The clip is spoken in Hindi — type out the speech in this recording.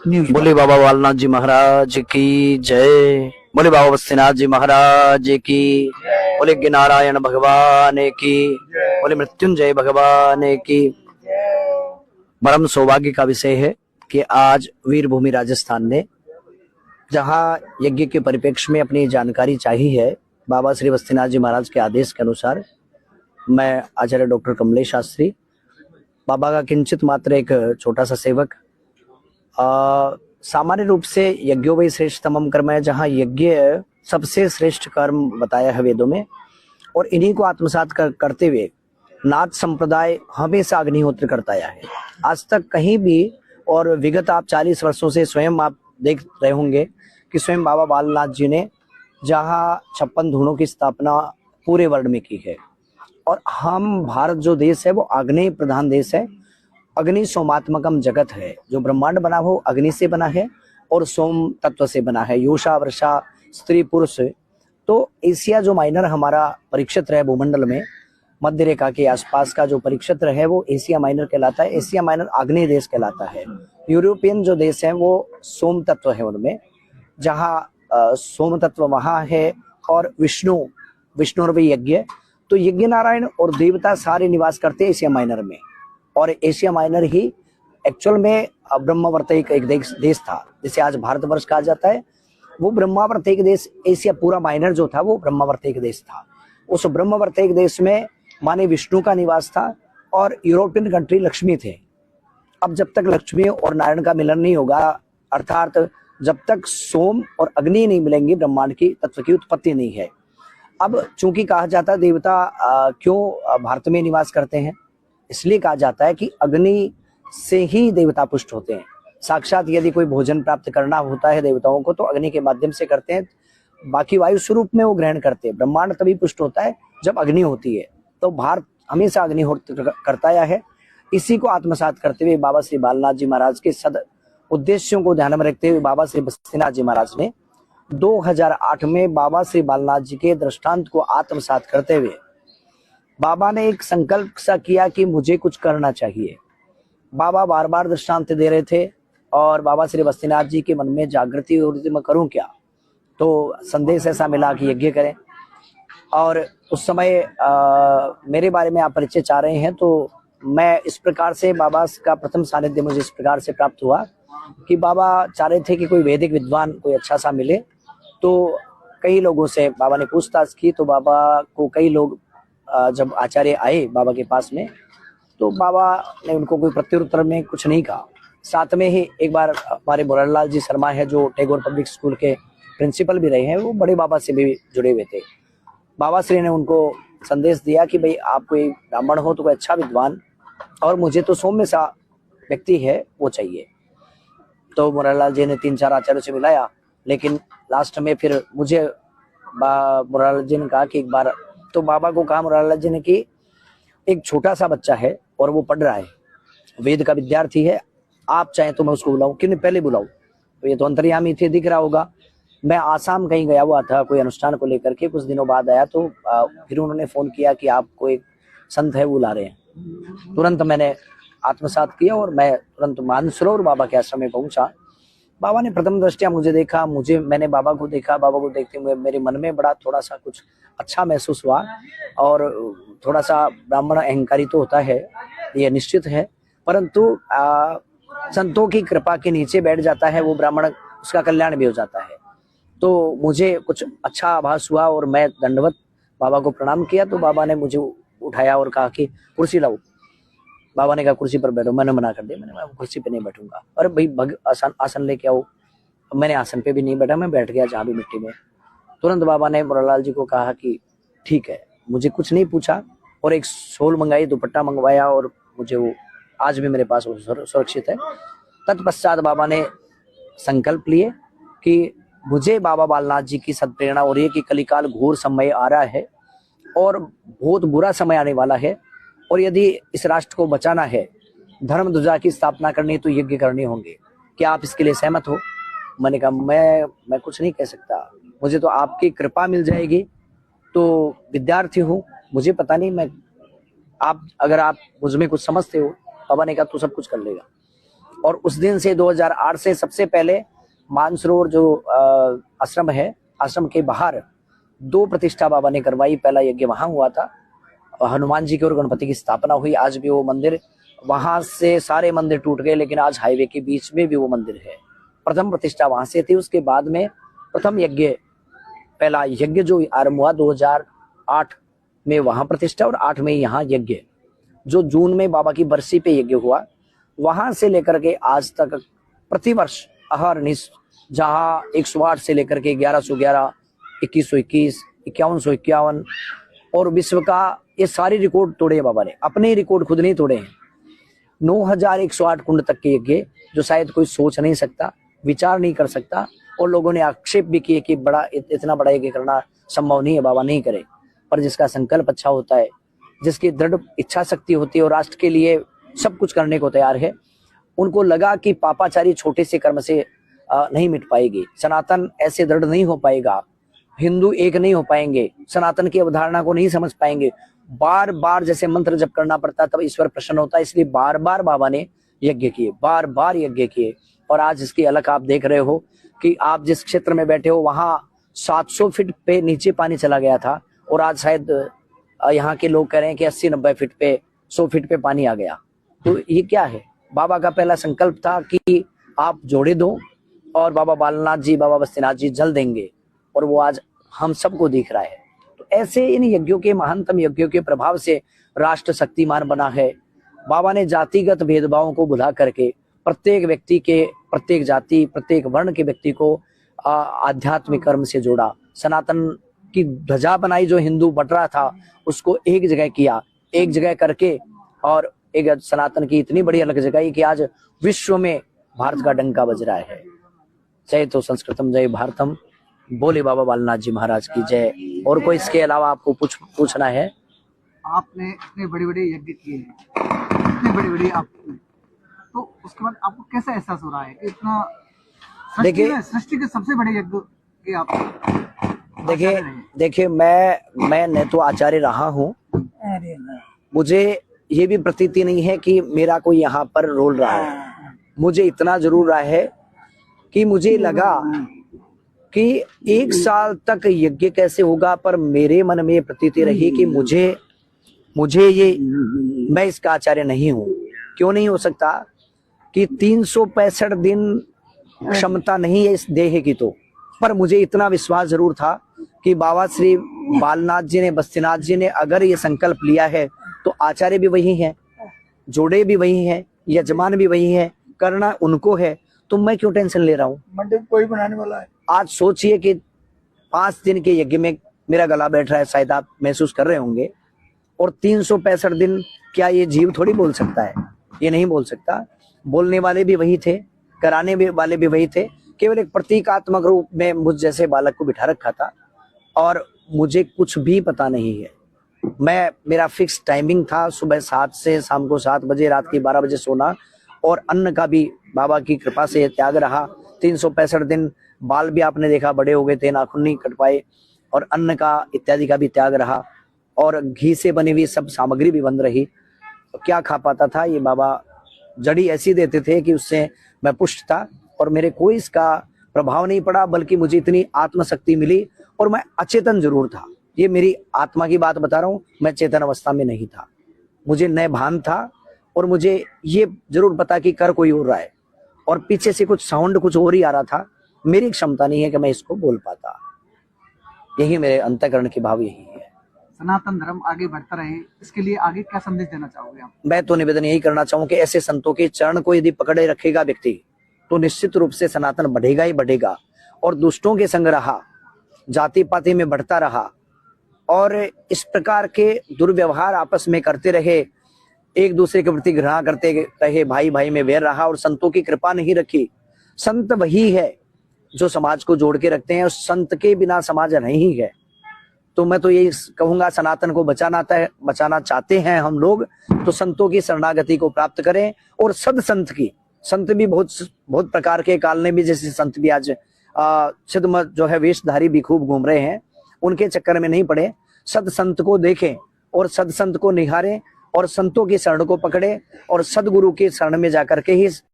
न्यूज। बोले बाबा बालनाथ जी महाराज की जय। बोले बाबा बस्तीनाथ जी महाराज की। बोले नारायण भगवान की। बोले मृत्युंजय भगवान की। परम सौभाग्य का विषय है कि आज वीरभूमि राजस्थान ने जहां यज्ञ के परिप्रेक्ष्य में अपनी जानकारी चाहिए है, बाबा श्री बस्तीनाथ जी महाराज के आदेश के अनुसार मैं आचार्य डॉक्टर कमलेश शास्त्री, बाबा का किंचित मात्र एक छोटा सा सेवक। सामान्य रूप से यज्ञो वही श्रेष्ठतमम कर्म है, जहाँ यज्ञ सबसे श्रेष्ठ कर्म बताया है वेदों में, और इन्हीं को आत्मसात करते हुए नाथ संप्रदाय हमेशा अग्निहोत्र करता आया है आज तक कहीं भी। और विगत आप 40 वर्षों से स्वयं आप देख रहे होंगे कि स्वयं बाबा बालनाथ जी ने जहाँ 56 धूणों की स्थापना पूरे वर्ल्ड में की है। और हम भारत जो देश है वो अग्नि प्रधान देश है। अग्नि सोमात्मकम जगत है, जो ब्रह्मांड बना हो अग्नि से बना है और सोम तत्व से बना है, योषा वर्षा स्त्री पुरुष। तो एशिया जो माइनर हमारा परिक्षेत्र है भूमंडल में, मध्य रेखा के आसपास का जो परिक्षेत्र है वो एशिया माइनर कहलाता है। एशिया माइनर आग्नेय देश कहलाता है। यूरोपियन जो देश है वो सोम तत्व है उनमें, जहाँ सोम तत्व वहाँ है। और विष्णु और यज्ञ, तो यज्ञ नारायण और देवता सारे निवास करते हैं एशिया माइनर में। और एशिया माइनर ही एक्चुअल में ब्रह्मावर्तिक एक देश था, जिसे आज भारतवर्ष कहा जाता है। वो ब्रह्मावर्तिक देश, एशिया पूरा माइनर जो था वो ब्रह्मावर्तिक देश था। उस ब्रह्मावर्तिक देश में माने विष्णु का निवास था और यूरोपियन कंट्री लक्ष्मी थे। अब जब तक लक्ष्मी और नारायण का मिलन नहीं होगा, अर्थात जब तक सोम और अग्नि नहीं मिलेंगी, ब्रह्मांड की तत्व की उत्पत्ति नहीं है। अब चूंकि कहा जाता है देवता क्यों भारत में निवास करते हैं, इसलिए कहा जाता है कि अग्नि से ही देवता पुष्ट होते हैं। साक्षात यदि कोई भोजन प्राप्त करना होता है देवताओं को तो अग्नि के माध्यम से करते हैं, बाकी वायु स्वरूप में वो ग्रहण करते हैं। ब्रह्मांड तभी पुष्ट होता है जब अग्नि होती है। तो भारत हमेशा अग्निहोत्र करता आया है। इसी को आत्मसात करते हुए बाबा श्री बालनाथ जी महाराज के सद उद्देश्यों को ध्यान में रखते हुए बाबा श्री बस्तीनाथ जी महाराज ने 2008 में बाबा श्री बालनाथ जी के दृष्टांत को आत्मसात करते हुए बाबा ने एक संकल्प सा किया कि मुझे कुछ करना चाहिए। बाबा बार बार दृष्टांत दे रहे थे और बाबा श्री बस्तीनाथ जी के मन में जागृति हुई, मैं करूं क्या। तो संदेश ऐसा मिला कि यज्ञ करें। और उस समय मेरे बारे में आप परिचय चाह रहे हैं, तो मैं इस प्रकार से बाबा का प्रथम सानिध्य मुझे इस प्रकार से प्राप्त हुआ कि बाबा चाह रहे थे कि कोई वैदिक विद्वान कोई अच्छा सा मिले। तो कई लोगों से बाबा ने पूछताछ की, तो बाबा को कई लोग जब आचार्य आए बाबा के पास में, तो बाबा ने उनको कोई प्रत्युत्तर में कुछ नहीं कहा। साथ में ही एक बार हमारे मुरारलाल जी शर्मा है, जो टैगोर पब्लिक स्कूल के प्रिंसिपल भी रहे हैं, वो बड़े बाबा से भी जुड़े हुए थे। बाबा श्री ने उनको संदेश दिया कि भाई आप कोई ब्राह्मण हो तो कोई अच्छा विद्वान, और मुझे तो सौम्य सा व्यक्ति है वो चाहिए। तो मुरारलाल जी ने 3-4 आचार्यों से मिलाया, लेकिन लास्ट में फिर मुझे मुरारलाल जी ने कहा कि एक बार, तो बाबा को कहा मुरारलाल जी ने कि एक छोटा सा बच्चा है और वो पढ़ रहा है, वेद का विद्यार्थी है, आप चाहें तो मैं उसको बुलाऊं, क्यों नहीं पहले बुलाऊं। तो ये तो अंतर्यामी थे, दिख रहा होगा। मैं आसाम कहीं गया हुआ था कोई अनुष्ठान को लेकर के, कुछ दिनों बाद आया तो फिर उन्होंने फोन किया कि आपको एक संत है बुला रहे हैं। तुरंत मैंने आत्मसात किया और मैं तुरंत मानसरोवर बाबा के आश्रम में पहुंचा। बाबा ने प्रथम दृष्टया मुझे देखा, मैंने बाबा को देखा। बाबा को देखते हुए मेरे मन में बड़ा थोड़ा सा कुछ अच्छा महसूस हुआ, और थोड़ा सा ब्राह्मण अहंकारी तो होता है, ये निश्चित है, परंतु संतों की कृपा के नीचे बैठ जाता है वो ब्राह्मण, उसका कल्याण भी हो जाता है। तो मुझे कुछ अच्छा आभास हुआ और मैं दंडवत बाबा को प्रणाम किया। तो बाबा ने मुझे उठाया और कहा कि कुर्सी लाओ। बाबा ने कहा कुर्सी पर बैठो, मैंने मना कर दिया, मैंने कुर्सी पे नहीं बैठूंगा। अरे भाई आसन लेके आओ। मैंने आसन पे भी नहीं बैठा, मैं बैठ गया जहाँ भी मिट्टी में। तुरंत बाबा ने मुरारलाल जी को कहा कि ठीक है, मुझे कुछ नहीं पूछा, और एक शॉल मंगाई, दुपट्टा मंगवाया, और मुझे वो आज भी मेरे पास सुरक्षित है। तत्पश्चात बाबा ने संकल्प लिए कि मुझे बाबा बालनाथ जी की सदप्रेरणा हो रही है कि कलिकाल घोर समय आ रहा है और बहुत बुरा समय आने वाला है, और यदि इस राष्ट्र को बचाना है, धर्म ध्वजा की स्थापना करनी, तो यज्ञ करने होंगे। क्या आप इसके लिए सहमत हो? मैंने कहा मैं कुछ नहीं कह सकता, मुझे तो आपकी कृपा मिल जाएगी। तो विद्यार्थी हूँ, मुझे पता नहीं, मैं अगर आप मुझ में कुछ समझते हो। बाबा ने कहा तू सब कुछ कर लेगा। और उस दिन से 2008 से सबसे पहले मानसरोवर जो आश्रम है, आश्रम के बाहर 2 प्रतिष्ठा बाबा ने करवाई। पहला यज्ञ वहां हुआ था, हनुमान जी की और गणपति की स्थापना हुई। आज भी वो मंदिर, वहां से सारे मंदिर टूट गए, लेकिन आज हाईवे के बीच में भी वो मंदिर है। प्रथम प्रतिष्ठा वहां से थी। उसके बाद में प्रथम यज्ञ, पहला यज्ञ जो आरंभ हुआ 2008 में वहां प्रतिष्ठा, और 8 में यहाँ यज्ञ, जो जून में बाबा की बरसी पे यज्ञ हुआ। वहां से लेकर के आज तक प्रतिवर्ष अहरनिश, जहां 108 से लेकर के 1111, 2121, 5151 और विश्व का ये सारे रिकॉर्ड तोड़े बाबा ने, अपने रिकॉर्ड खुद नहीं तोड़े हैं। 9108 कुंड तक के यज्ञ, जो शायद कोई सोच नहीं सकता, विचार नहीं कर सकता, और लोगों ने आक्षेप भी किए कि बड़ा इतना बड़ा यज्ञ करना संभव नहीं है, बाबा नहीं करे। पर जिसका संकल्प अच्छा होता है, जिसकी दृढ़ इच्छा शक्ति होती है और राष्ट्र के लिए सब कुछ करने को तैयार है, उनको लगा कि पापाचारी छोटे से कर्म से नहीं मिट पाएगी, सनातन ऐसे दृढ़ नहीं हो पाएगा, हिंदू एक नहीं हो पाएंगे, सनातन की अवधारणा को नहीं समझ पाएंगे। बार बार जैसे मंत्र जप करना पड़ता, तब ईश्वर प्रसन्न होता है। इसलिए बार बार बाबा ने यज्ञ किए, बार बार यज्ञ किए। और आज इसकी अलग आप देख रहे हो कि आप जिस क्षेत्र में बैठे हो वहां 700 फीट पे नीचे पानी चला गया था, और आज शायद यहाँ के लोग कह रहे हैं कि 80-90 फीट पे, 100 फीट पे पानी आ गया। तो ये क्या है? बाबा का पहला संकल्प था कि आप जोड़े दो, और बाबा बालनाथ जी, बाबा बस्तीनाथ जी जल देंगे, और वो आज हम सबको दिख रहा है। तो ऐसे इन यज्ञों के, महानतम यज्ञों के प्रभाव से राष्ट्र शक्तिमान बना है। बाबा ने जातिगत भेदभावों को भुला करके प्रत्येक व्यक्ति के, प्रत्येक जाति, प्रत्येक वर्ण के व्यक्ति को आध्यात्मिक कर्म से जोड़ा। सनातन की ध्वजा बनाई, जो हिंदू बट रहा था उसको एक जगह किया, एक जगह करके, और एक सनातन की इतनी बड़ी अलग जगह कि आज विश्व में भारत का डंका बज रहा है। जय तो संस्कृतम जय भारतम, बोले बाबा बालनाथ जी महाराज की जय। और कोई इसके अलावा आपको पूछना है? आपने इतने बड़े बड़े यज्ञ किए हैं, इतने बड़े बड़े आप, तो उसके बाद आपको कैसा एहसास हो रहा है कि इतना देखिए, सृष्टि के सबसे बड़े यज्ञ के आप देखिए मैं न तो आचार्य रहा हूँ, मुझे ये भी प्रतीति नहीं है कि मेरा कोई यहाँ पर रोल रहा है। मुझे इतना जरूर रहा है कि मुझे लगा कि 1 साल तक यज्ञ कैसे होगा, पर मेरे मन में प्रतीति रही कि मुझे ये, मैं इसका आचार्य नहीं हूँ। क्यों नहीं हो सकता कि 365 दिन क्षमता नहीं है इस देह की, तो पर मुझे इतना विश्वास जरूर था कि बाबा श्री बालनाथ जी ने, बस्तीनाथ जी ने अगर ये संकल्प लिया है तो आचार्य भी वही है, जोड़े भी वही है, यजमान भी वही है, करना उनको है। तो मैं क्यों टेंशन ले रहा हूँ? मंडप कोई बनाने वाला है। आज सोचिए कि 5 दिन के यज्ञ में मेरा गला बैठ रहा है, शायद आप महसूस कर रहे होंगे, और 365 दिन क्या ये जीव थोड़ी बोल सकता है? ये नहीं बोल सकता। बोलने वाले भी वही थे, कराने वाले भी वही थे, केवल एक प्रतीकात्मक रूप में मुझ जैसे बालक को बिठा रखा था, और मुझे कुछ भी पता नहीं है। मेरा फिक्स टाइमिंग था, सुबह 7 से शाम को 7 बजे, रात की 12 बजे सोना, और अन्न का भी बाबा की कृपा से त्याग रहा। 365 दिन बाल भी आपने देखा बड़े हो गए थे, नाखून नहीं कट पाए, और अन्न का इत्यादि का भी त्याग रहा, और घी से बनी हुई सब सामग्री भी बंद रही। तो क्या खा पाता था? ये बाबा जड़ी ऐसी देते थे कि उससे मैं पुष्ट था, और मेरे कोई इसका प्रभाव नहीं पड़ा, बल्कि मुझे इतनी आत्मशक्ति मिली। और मैं अचेतन जरूर था, ये मेरी आत्मा की बात बता रहा हूँ, मैं चेतन अवस्था में नहीं था, मुझे नए भान था, और मुझे ये जरूर पता कि कर कोई और रहा है, और पीछे से कुछ साउंड कुछ और ही आ रहा था। मेरी क्षमता नहीं है कि मैं इसको बोल पाता। यही मेरे अंतःकरण के भाव यही है। सनातन धर्म आगे बढ़ता रहे, इसके लिए आगे क्या संदेश देना चाहोगे आप? मैं तो निवेदन यही करना चाहूँ कि ऐसे संतों के चरण को यदि पकड़े रखेगा व्यक्ति, तो निश्चित रूप से सनातन बढ़ेगा ही बढ़ेगा। और दुष्टों के संग रहा, जाति पाति में बढ़ता रहा, और इस प्रकार के दुर्व्यवहार आपस में करते रहे, एक दूसरे के प्रति घृणा करते रहे, भाई भाई में वैर रहा, और संतों की कृपा नहीं रखी। संत वही है जो समाज को जोड़ के रखते हैं, और संत के बिना समाज नहीं है। तो मैं तो यही कहूंगा, सनातन को बचाना चाहते हैं हम लोग, तो संतों की शरणागति को प्राप्त करें। और सद संत की, संत भी बहुत प्रकार के, काल ने भी जैसे संत भी आज छिद्म जो है वेशधारी भी खूब घूम रहे हैं, उनके चक्कर में नहीं पड़े। सद संत को देखें और सद संत को निहारें, और संतों की शरण को पकड़े, और सदगुरु की शरण में जाकर के ही